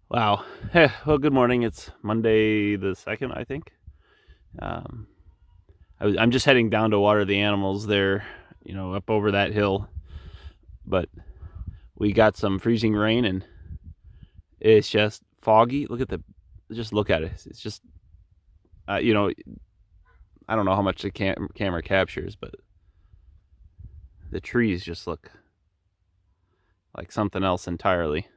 Wow. Well, good morning. It's Monday the 2nd, I think. Um, I'm just heading down to water the animals there, up over that hill. But we got some freezing rain and it's just foggy. Just look at it. It's just, uh, you know, I don't know how much the camera captures, but the trees just look like something else entirely.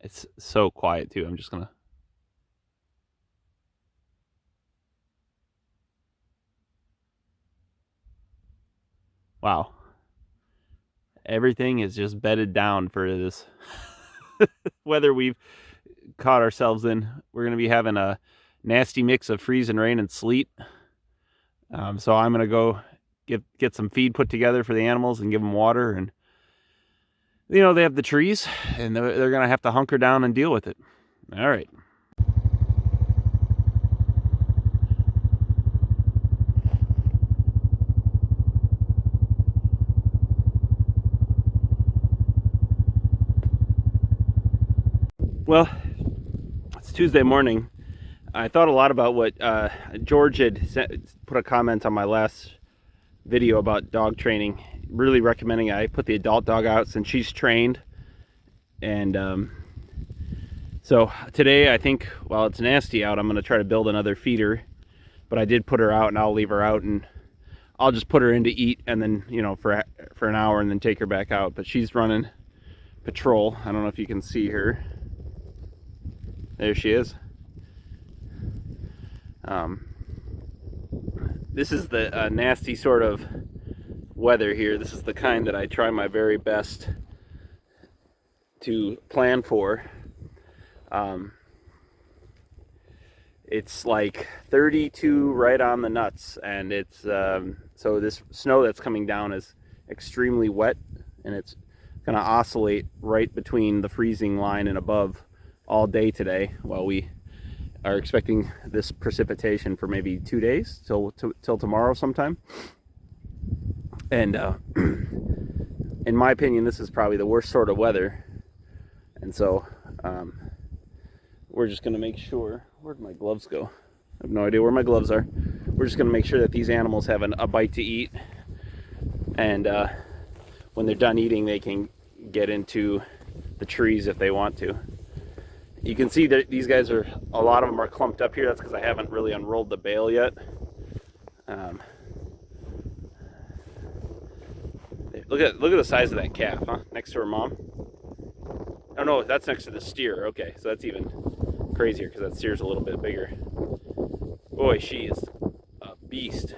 It's so quiet too. I'm just gonna. Wow. Everything is just bedded down for this weather we've caught ourselves in. We're going to be having a nasty mix of freeze and rain and sleet. So I'm going to go get some feed put together for the animals and give them water. And, they have the trees and they're going to have to hunker down and deal with it. All right. Well, it's Tuesday morning. I thought a lot about what George had put a comment on my last video about dog training, really recommending I put the adult dog out since she's trained. And so today I think, while it's nasty out, I'm going to try to build another feeder. But I did put her out, and I'll leave her out, and I'll just put her in to eat, and then, for an hour, and then take her back out. But she's running patrol. I don't know if you can see her. There she is. This is the nasty sort of weather here. This is the kind that I try my very best to plan for. It's like 32 right on the nuts, and it's so this snow that's coming down is extremely wet, and it's going to oscillate right between the freezing line and above all day today, while we are expecting this precipitation for maybe 2 days till tomorrow sometime. And in my opinion, this is probably the worst sort of weather, and so we're just going to make sure. Where'd my gloves go? I have no idea where my gloves are. We're just going to make sure that these animals have a bite to eat, and when they're done eating, they can get into the trees if they want to. You can see that these guys a lot of them are clumped up here. That's because I haven't really unrolled the bale yet. Look at the size of that calf, huh? Next to her mom. Oh no, that's next to the steer. Okay, so that's even crazier because that steer's a little bit bigger. Boy, she is a beast.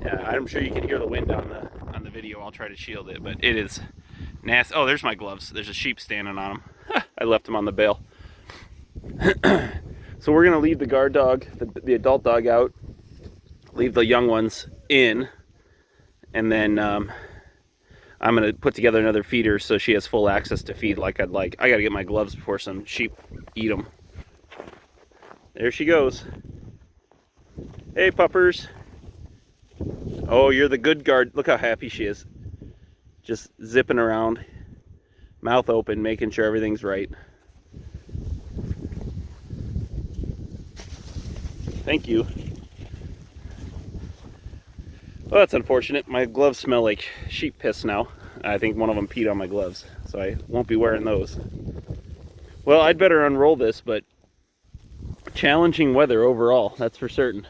Yeah, I'm sure you can hear the wind on the video. I'll try to shield it, but it is nasty. Oh, there's my gloves. There's a sheep standing on them. I left them on the bale. So we're gonna leave the guard dog, the adult dog, out. Leave the young ones in, and then I'm gonna put together another feeder so she has full access to feed like I'd like. I gotta get my gloves before some sheep eat them. There she goes. Hey, puppers. Oh, you're the good guard. Look how happy she is. Just zipping around, mouth open, making sure everything's right. Thank you. Well, that's unfortunate. My gloves smell like sheep piss now. I think one of them peed on my gloves, so I won't be wearing those. Well, I'd better unroll this, but challenging weather overall, that's for certain.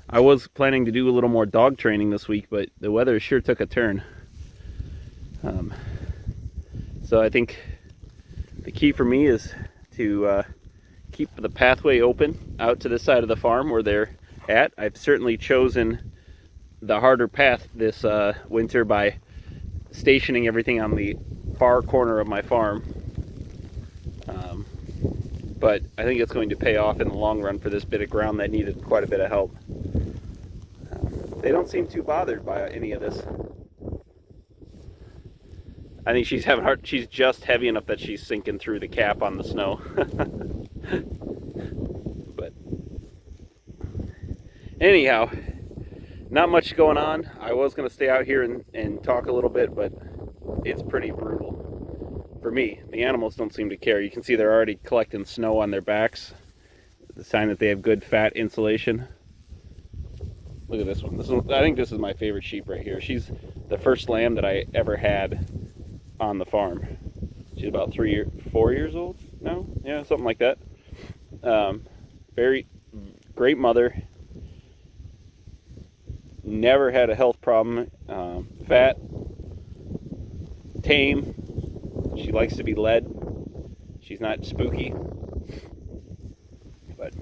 I was planning to do a little more dog training this week, but the weather sure took a turn. So I think the key for me is to keep the pathway open out to this side of the farm where they're at. I've certainly chosen the harder path this winter by stationing everything on the far corner of my farm. But I think it's going to pay off in the long run for this bit of ground that needed quite a bit of help. They don't seem too bothered by any of this. I think she's just heavy enough that she's sinking through the cap on the snow. But anyhow, not much going on. I was going to stay out here and talk a little bit, but it's pretty brutal for me. The animals don't seem to care. You can see they're already collecting snow on their backs. The sign that they have good fat insulation. Look at this one. I think this is my favorite sheep right here. She's the first lamb that I ever had on the farm. She's about 4 years old now. Yeah, something like that. Very great mother. Never had a health problem. Fat, tame. She likes to be led. She's not spooky. But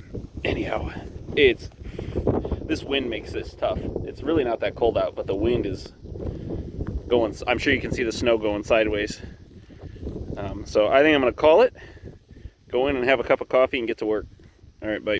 anyhow, this wind makes this tough. It's really not that cold out, but the wind is going. I'm sure you can see the snow going sideways. So I think I'm going to call it. Go in and have a cup of coffee and get to work. All right, bye.